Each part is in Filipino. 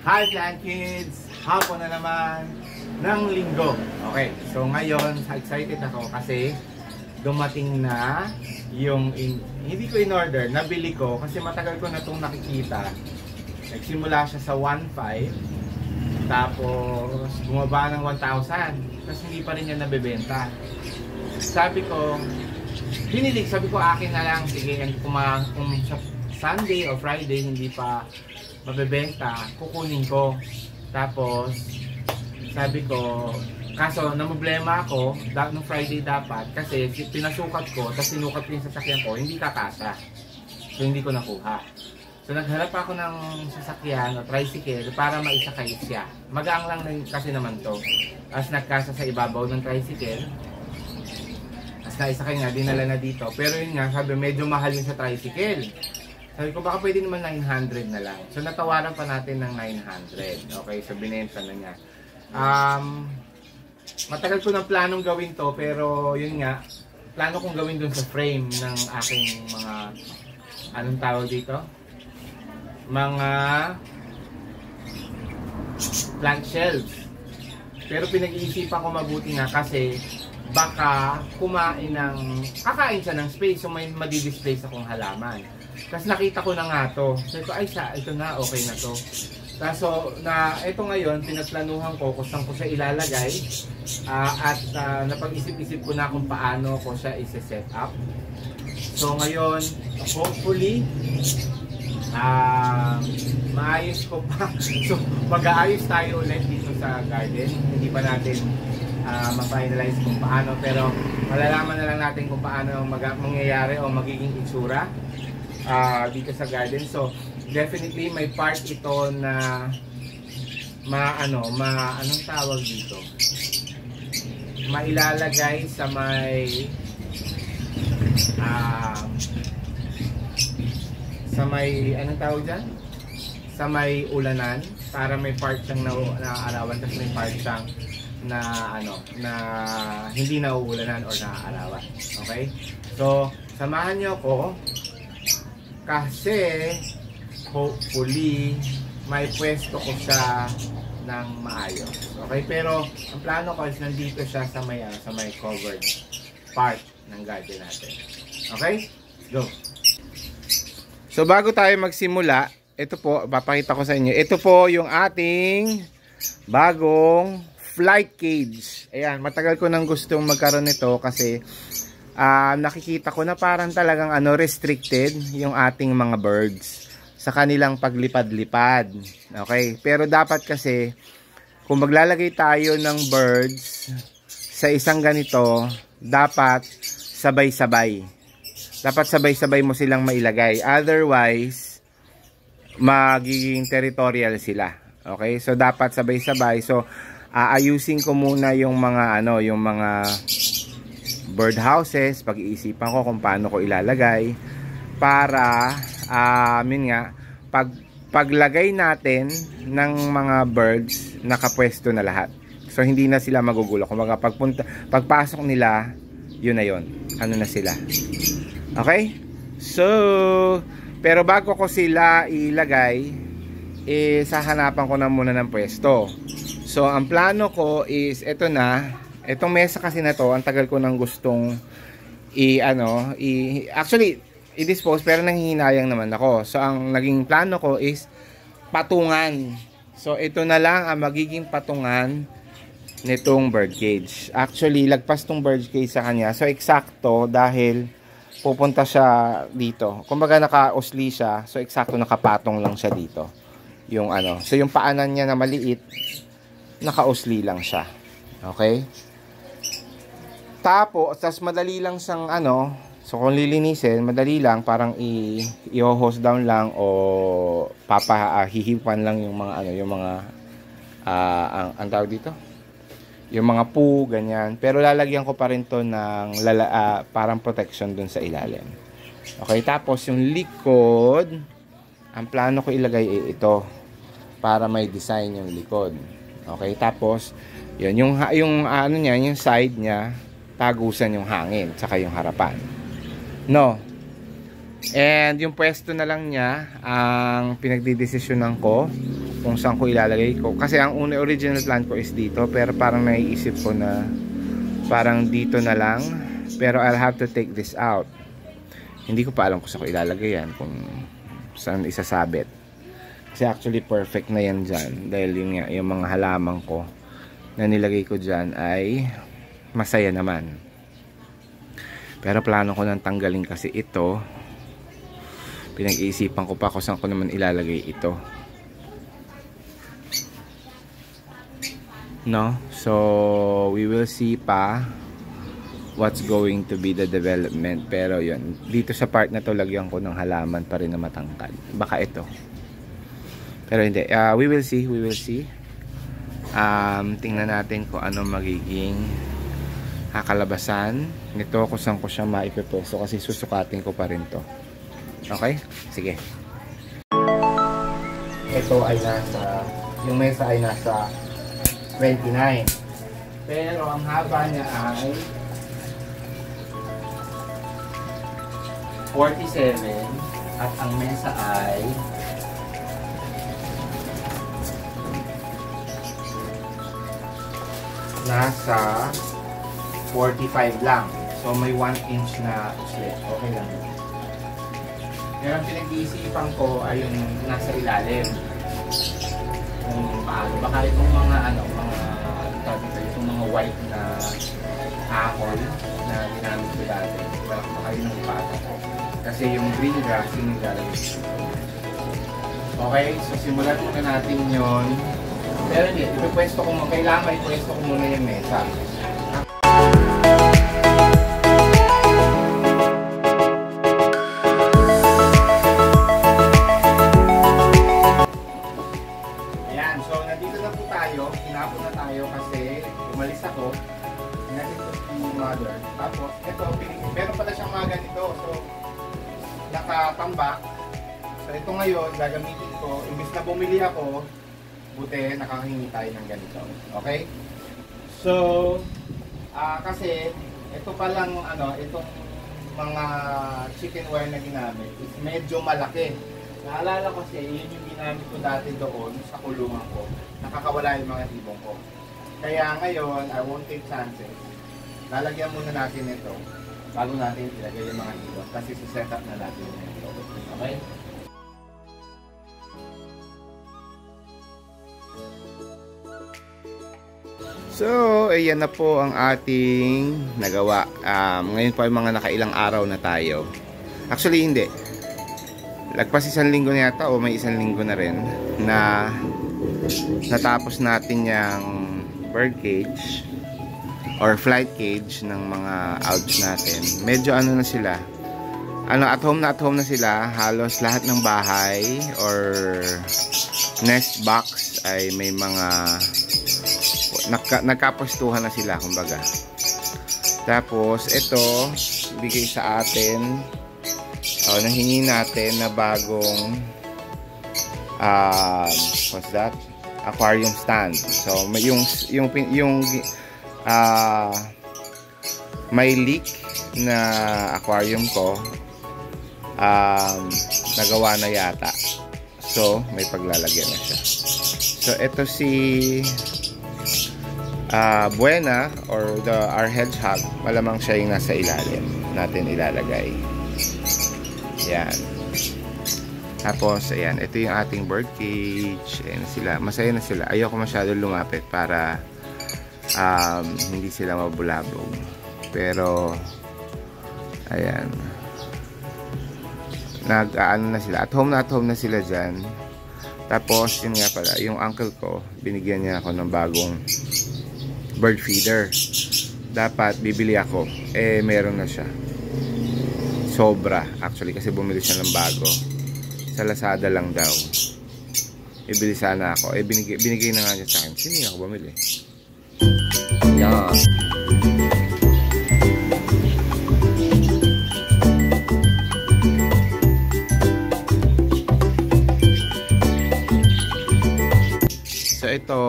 Hi Plant Kids! Hapon na naman ng linggo. Okay, so ngayon excited ako kasi dumating na yung hindi ko in-order, nabili ko kasi matagal ko na itong nakikita. Nagsimula siya sa 1.5 tapos bumaba ng 1,000 tapos hindi pa rin niya nabebenta. Sabi ko, sabi ko akin na lang, sige, kung sa Sunday o Friday hindi pa mabebenta, kukunin ko. Tapos sabi ko, kaso namblema ako nung Friday dapat kasi pinasukat ko, tapos sinukat ko yung sasakyan ko, hindi kakasa, so hindi ko nakuha. So nagharap ako ng sasakyan o tricycle para maisakay siya. Magaang lang kasi naman to. As nagkasa sa ibabaw ng tricycle, as naisakay nga, dinala na dito. Pero yun nga, sabi medyo mahal yun sa tricycle. Sabi ko baka pwede naman 900 na lang. So natawaran pa natin ng 900. Okay, so binenta na niya. Matagal ko ng planong gawin to, pero yun nga, plano kong gawin dun sa frame ng aking mga, anong tawag dito? Mga plant shelves. Pero pinag-iisipan ko mabuti nga kasi baka kakain siya ng space, so may madi-displace akong halaman. Tapos nakita ko na nga to. Sabi ko, ay ito na, okay na to. Kaso na ito ngayon, pinagplanuhan ko kung saan ko siya ilalagay. At napag-isip-isip ko na kung paano ko siya i-set up. So ngayon, hopefully, maayos ko pa. So mag-aayos tayo ulit dito sa garden. Hindi pa natin ma-finalize kung paano. Pero malalaman na lang natin kung paano mangyayari o magiging itsura dito sa garden. So definitely may part ito na anong tawag dito, mailalagay sa may anong tawag dyan, sa may ulanan, para may part siyang naaarawan, tapos may part siyang na hindi nauulanan or naaarawan. Okay, so samahan nyo ko kasi hopefully may pwesto ko siya ng maayos. Okay, pero ang plano ko is nandito siya sa may covered part ng garden natin. Okay, let's go. So bago tayo magsimula, ito po, papakita ko sa inyo. Ito po yung ating bagong flight cage. Ayan, matagal ko nang gustong magkaroon nito kasi nakikita ko na parang talagang restricted yung ating mga birds sa kanilang paglipad-lipad. Okay, pero dapat kasi kung maglalagay tayo ng birds sa isang ganito, dapat sabay-sabay. Dapat sabay-sabay mo silang mailagay. Otherwise, magiging territorial sila. Okay, so dapat sabay-sabay. So aayusin ko muna yung mga yung mga bird houses, pag-iisipan ko kung paano ko ilalagay para paglagay natin ng mga birds, nakapwesto na lahat. So hindi na sila magugulo. Kung pagpasok nila, yun na yun. Ano na sila. Okay? So, pero bago ko sila ilagay, hahanapan ko na muna ng pwesto. So, ang plano ko is ito na. Itong mesa kasi na to, ang tagal ko nang gustong actually i-dispose, pero nanghihinayang naman ako. So ang naging plano ko is patungan. So ito na lang ang magiging patungan nitong bird cage. Actually lagpas tong bird cage sa kanya. So eksakto dahil pupunta siya dito. Kumbaga naka-usli siya. So eksakto nakapatong lang siya dito. Yung So yung paanan niya na maliit, naka-usli lang siya. Okay? Tapos madali lang siyang so kung lilinisin, madali lang, parang i-hose down lang o hihipan lang yung mga yung mga ang tawag dito, yung mga poo, ganyan. Pero lalagyan ko pa rin to ng parang protection dun sa ilalim. Okay, tapos yung likod, ang plano ko ilagay ito para may design yung likod. Okay, tapos yun yung niya, yung side niya, tagusan yung hangin saka yung harapan. No. And yung pwesto na lang niya ang pinagdidesisyonan ko kung saan ko ilalagay ko. Kasi ang original plan ko is dito, pero parang naiisip ko na parang dito na lang, pero I'll have to take this out. Hindi ko pa alam kung saan ko ilalagay yan, kung saan isasabit. Kasi actually perfect na yan dyan, dahil yung mga halaman ko na nilagay ko dyan ay masaya naman. Pero plano ko nang tanggalin kasi ito. Pinag-iisipan ko pa kung saan ko naman ilalagay ito. No? So, we will see pa what's going to be the development. Pero yun, dito sa part na to, lagyan ko ng halaman pa rin na matangkad. Baka ito. Pero hindi. We will see. We will see. Tingnan natin kung ano magiging kakalabasan nito, kung saan ko siya maipepeso. Kasi susukatin ko pa rin to. Okay? Sige. Ito ay yung mesa ay nasa 29. Pero ang haba niya ay 47 at ang mesa ay nasa 45 lang. So may 1 inch na slit. Okay lang. Pero ang pinag-iisipan ko ay yung nasa ilalim. Kung paano. Baka itong mga itong mga white na ahol na ginamit ko dati. Baka yun ang pata ko. Kasi yung green grass yung nilalagay ko. Okay, so simulan muna natin yun. Pero hindi, ipipwesto ko muna. Kailangan ipwesto ko muna yung mesa. Hinapon na tayo kasi umalis ako. Hinapon ko si mother. Tapos, ito, meron pala siyang mga ganito. So, nakatambak. So, ito ngayon, gagamitin ko. Imbis na bumili ako, buti, nakahingi tayo ng ganito. Okay? So, kasi, ito palang, itong mga chicken wire na ginamit is medyo malaki. Naalala ko kasi, yun yung ginamit ko dati doon sa kulungan ko. Nakakawala yung mga ibong ko. Kaya ngayon, I won't take chances. Lalagyan muna natin ito bago natin ilagay yung mga ibong. Kasi set up na natin ito. Okay? So, ayan na po ang ating nagawa. Ngayon po ay mga nakailang araw na tayo. Actually, hindi. Lagpas 1 linggo na yata o may 1 linggo na rin na natapos natin yung bird cage or flight cage ng mga outs natin. Medyo na sila. At home na sila. Halos lahat ng bahay or nest box ay may mga nagkapwestuhan na sila, kumbaga. Tapos ito bigay sa atin, nahingi natin na bagong what's that? Aquarium stand. So yung may leak na aquarium ko, nagawa na yata. So may paglalagyan na siya. So ito si Buena or our hedgehog, malamang siya yung nasa ilalim natin ilalagay. Yan. Tapos, ayan. Ito yung ating bird cage. Ayan sila. Masaya na sila. Ayoko masyado lumapit para hindi sila mabulabog. Pero, ayan. Nag-ano na sila. At home na sila dyan. Tapos, yun nga pala. Yung uncle ko, binigyan niya ako ng bagong bird feeder. Dapat, bibili ako. Meron na siya. Sobra actually kasi bumili siya ng bago sa Lazada lang daw. Ibili sana ako, binigay na nga niya sa akin. Sino ako bumili? Yan. So ito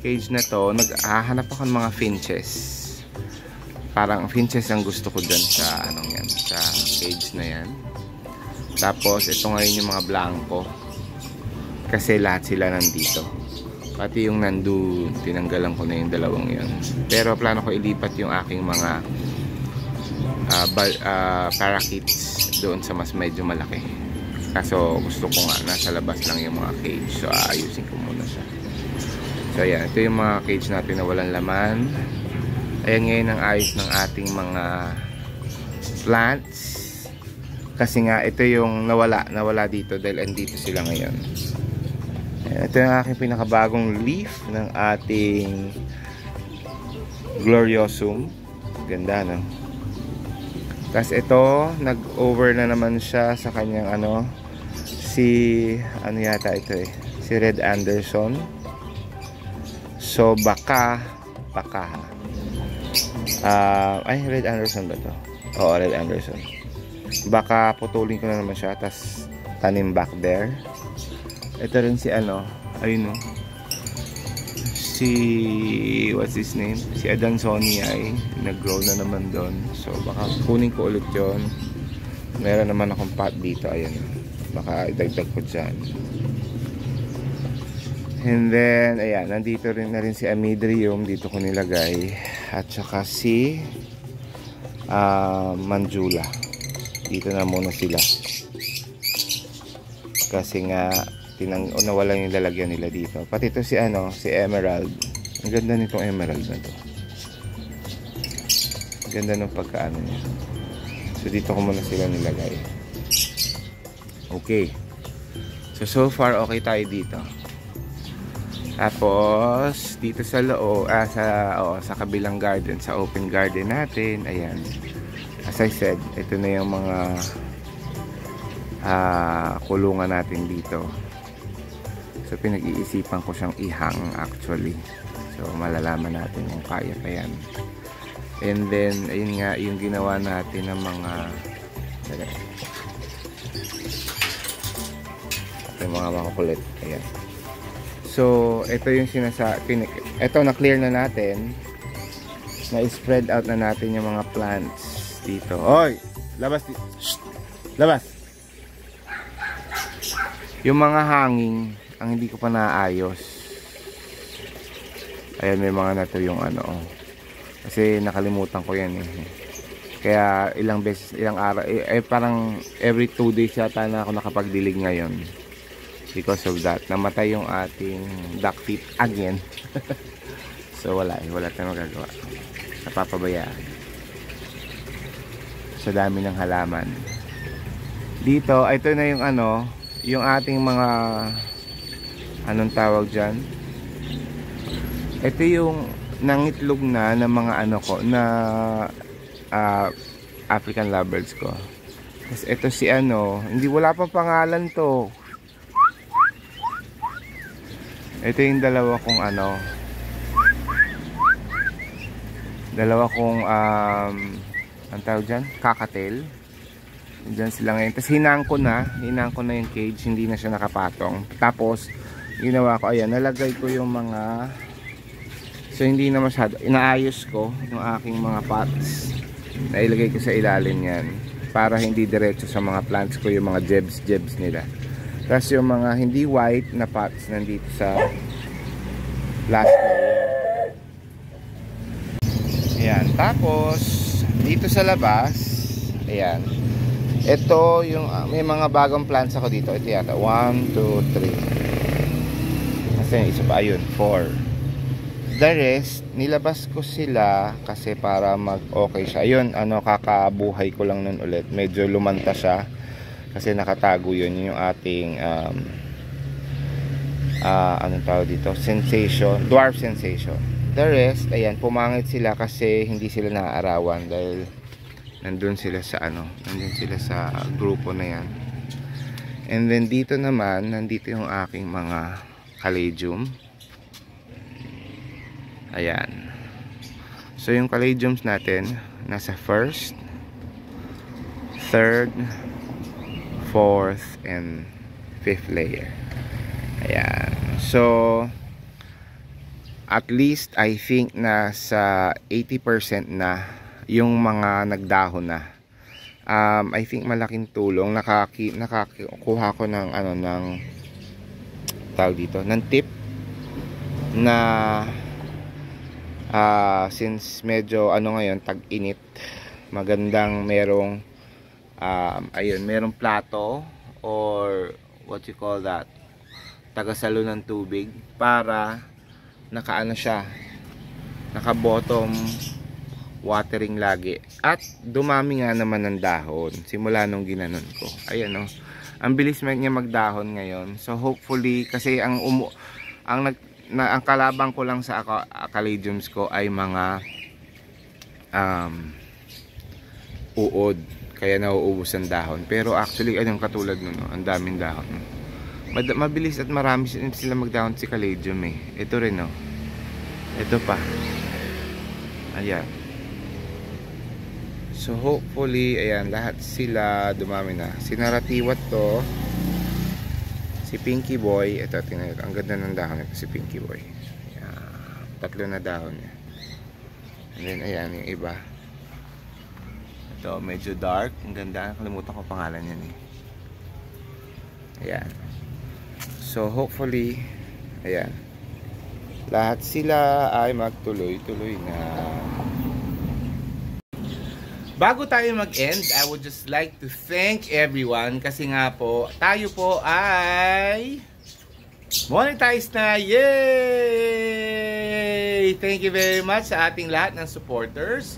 cage na to, naghahanap ako ng mga finches. Parang finches ang gusto ko dyan sa sa cage na yan. Tapos ito ngayon yung mga blanco. Kasi lahat sila nandito. Pati yung nandun, tinanggalan ko na yung dalawang yun. Pero plano ko ilipat yung aking mga parakeets doon sa mas medyo malaki. Kaso gusto ko nga nasa labas lang yung mga cage. So ayusin ko muna siya. So ayan, ito yung mga cage natin na walang laman. Ayan ngayon ang ayos ng ating mga plants. Kasi nga ito yung nawala dito dahil andito sila ngayon. Ayan, ito yung aking pinakabagong leaf ng ating Gloriosum. Ganda, no? Tapos ito, nag-over na naman siya sa kanyang si Red Anderson. So baka Red Anderson ba to? Oo, Red Anderson. Baka putulin ko na naman siya tapos tanim back there. Ito rin si ayun, what's his name? Si Adansoni ay nag-grow na naman doon. So baka kunin ko ulit yon. Meron naman akong pot dito, ayan. Baka idagdag ko dyan. And then ayan, nandito rin na rin si Amidrium, dito ko nilagay. At saka si Manjula. Dito na muna sila. Kasi nga nawalan yung lalagyan nila dito. Pati ito si Emerald. Ang ganda nitong Emerald na to. Ang ganda ng pagkaano niya. So dito ko muna sila nilagay. Okay. So far okay tayo dito. Tapos dito sa loob, sa kabilang garden, sa open garden natin, ayan. As I said, ito na yung mga kulungan natin dito. So pinag-iisipan ko siyang ihang actually. So malalaman natin kung kaya pa yan. And then ayun nga yung ginawa natin ng mga mga makukulit. Ayan. So ito yung ito na clear na natin. Na-spread out na natin yung mga plants dito. Oy! Labas dito. Labas! Yung mga hanging ang hindi ko pa naayos. Ayan, may mga nato yung kasi nakalimutan ko yan eh. Kaya ilang araw parang every 2 days yata na ako nakapagdilig ngayon. Because of that, namatay yung ating duck feet again. So wala tayong magagawa. Napapabayaan sa dami ng halaman. Dito, ito na yung yung ating mga anong tawag dyan, ito yung nangitlog na ng mga African lovebirds ko. Tapos ito si hindi wala pang pangalan to. Ito yung dalawa kong ang tawag dyan, kakatel. Diyan sila ngayon. Tapos hinang ko na yung cage, hindi na siya nakapatong. Tapos ginawa ko, ayan, nalagay ko yung mga, so hindi na masyado, inaayos ko yung aking mga pots, nailagay ko sa ilalim yan para hindi diretso sa mga plants ko yung mga jebs nila. Tapos yung mga hindi white na pots nandito sa last layer. Ayan, tapos dito sa labas, ayan, ito yung may mga bagong plants ako dito. Ito yata 1, 2, 3. Kasi isa pa, ayun, 4. The rest nilabas ko sila kasi para mag-okay siya. Ayun, kakabuhay ko lang nun ulit. Medyo lumanta siya kasi nakatago yun yung ating anong tawag dito, dwarf sensation. The rest, ayan, pumangit sila kasi hindi sila naaarawan dahil nandun sila sa grupo na yan. And then dito naman, nandito yung aking mga caladium. Ayan. So yung caladiums natin nasa 1st, 3rd, 4th, and 5th layer. Ayan. So at least I think nasa 80% na yung mga nagdahon na. I think malaking tulong. Nakakuha ko ng tawag dito, ng tip na since medyo ano ngayon, tag-init, magandang merong ayun, merong plato or what you call that, tagasalo ng tubig para nakaano siya, naka bottom watering lagi, at dumami nga naman ng dahon simula nung ginanon ko. Ayan, oh, ang bilis niya magdahon ngayon. So hopefully, kasi ang kalabang ko lang sa caladiums ko ay mga uod, kaya nauubos ang dahon. Pero actually, anong katulad nun, no? Ang daming dahon. Mabilis at marami sila magdahon si caladium eh. Ito rin, no? Ito pa. Ayan. So hopefully, ayan, lahat sila dumami na. Sinaratiwat to. Si Pinky Boy, ito, tingnan nyo, ang ganda ng dahon nito si Pinky Boy. Ayan, 3 na dahon niya. And then, ayan, yung iba. Ito, medyo dark. Ang ganda. Nakalimutan ko pangalan yan eh. Ayan. So, hopefully, ayan, lahat sila ay magtuloy-tuloy na. Bago tayo mag-end, I would just like to thank everyone kasi nga po, tayo po ay monetize na. Yay! Thank you very much sa ating lahat ng supporters,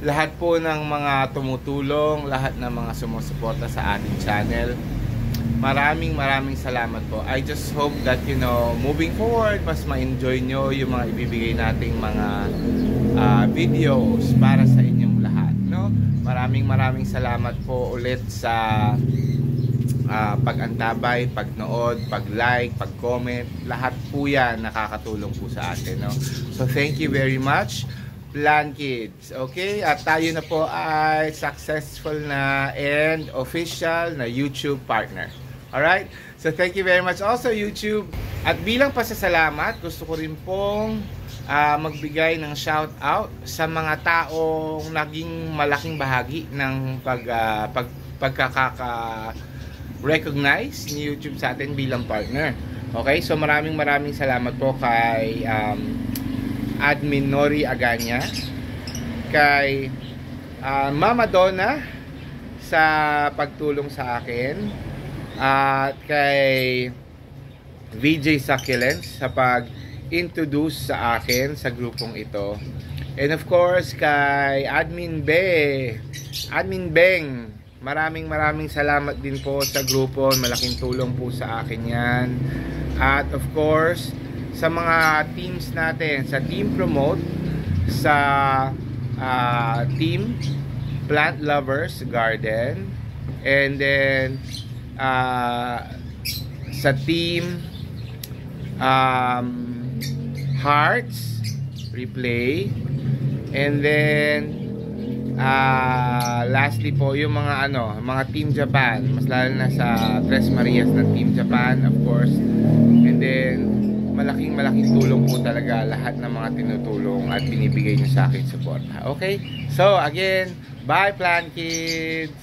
lahat po ng mga tumutulong, lahat ng mga sumusuporta sa ating channel. Maraming salamat po. I just hope that, you know, moving forward, mas ma-enjoy nyo yung mga ibibigay nating mga videos para sa inyong lahat, no? Maraming salamat po ulit sa pag-antabay, pagnood, pag-like, pag-comment. Lahat po yan nakakatulong po sa atin, no? So thank you very much, Plan Kids. Okay, at tayo na po ay successful na and official na YouTube partner. Alright, so thank you very much also YouTube. At bilang pasasalamat, gusto ko rin pong magbigay ng shout out sa mga taong naging malaking bahagi ng pagkaka-recognize ni YouTube sa atin bilang partner. Okay, so maraming salamat po kay Admin Nori Aganya, kay Mama Donna sa pagtulong sa akin, at kay VJ Succulents sa pag-introduce sa akin sa grupong ito, and of course kay Admin Beng, maraming salamat din po sa grupo, malaking tulong po sa akin yan. At of course sa mga teams natin, sa Team Promote, sa Team Plant Lovers Garden, and then sa Team Hearts Replay, and then lastly po yung mga mga Team Japan, mas lalo na sa Tres Marias ng Team Japan, of course. And then malaking tulong po talaga lahat ng mga tinutulong at binibigay nyo sa akin support. Okay, so again, bye Plan Kids.